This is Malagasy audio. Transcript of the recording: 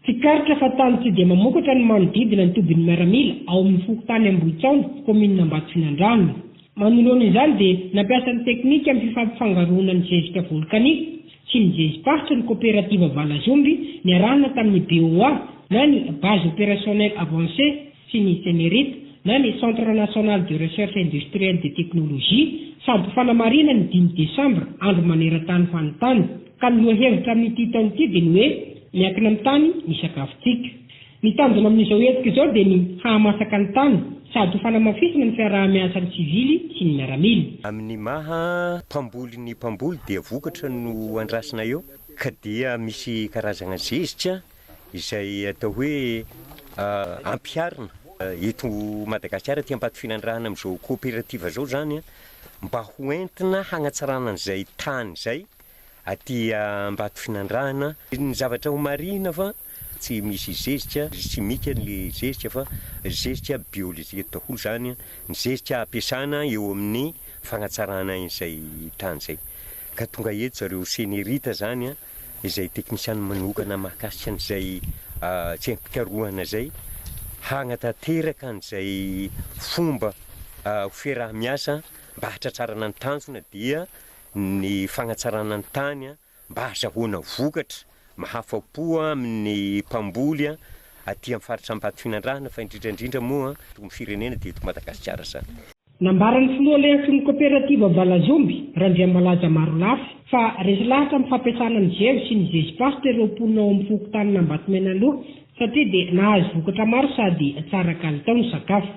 Fikaritra fa tany tsy dia mamokatra ny manodidina ny tobin'ny miaramila ao amin'ny fokotany Ambohitsaona, kominina Ambatolafinandrano. Manoloana izany dia nampiasa ny teknika amin'ny fifampifangaroana ny zezika volkanika sy ny zezi-pasitra ny coopérative Valazomby niarahana tamin'ny BOA na ny base opérationnelle avancée sy ny Senerite na ny Centre national de recherche industrielle de technologie sady fanamarina ny 5 Desambra andro maneran-tany fanontany ka ny lohahevitra amin'ity taona ity dia ny hoe miankina amin'ny tany ny sakafontsika. Ny tanjona amin'izao hetsika izao dia ny hahamasaka ny tany sady fanamafisana ny fiaraha-miasa ny sivily sy ny miaramila. Amin'ny maha mpamboly dia vokatra no andrasina eo ka dia misy karazana zezitra izay atao hoe ampiarina eto Madagasikara ty Ambatofinandrano amin'izao coopérative zao zany mba ho entina hanatsarana an'izay tany zay aty Ambatofinandrano. Ny zavatra ho marina fa tsy misy zezitra simika le zezitra fa zezitra biolojika daholo zany ny zezitra ampiasana eo amin'ny fanatsarana izay tany zay ka tonga eto zareo Senerita zany izay teknisiany manokana mahakasika an'izay tsempi-karohana zay hanatanteraka an'izay fomba fiaraha-miasa mba hatratsarana ny tanjona dia ny fanatsarana ny tany mba hazahoana vokatra mahafapo amin'ny mpamboly aty amin'ny faritra Ambatofinandrano fa indrindrandrindra moa ny firenena dia eto Madagasikara zany. Nambaran'ny filoha lehatry coopérative Valazomby Randriamalaja Marolafy fa resy lahatra amin'ny fampiasana ny zevo sy ny zezi-pasitra ireo mponina ao amin'ny fokotanina Ambatomena aloha satria dia nahazo vokatra maro sady tsara kalitao ny sakafo.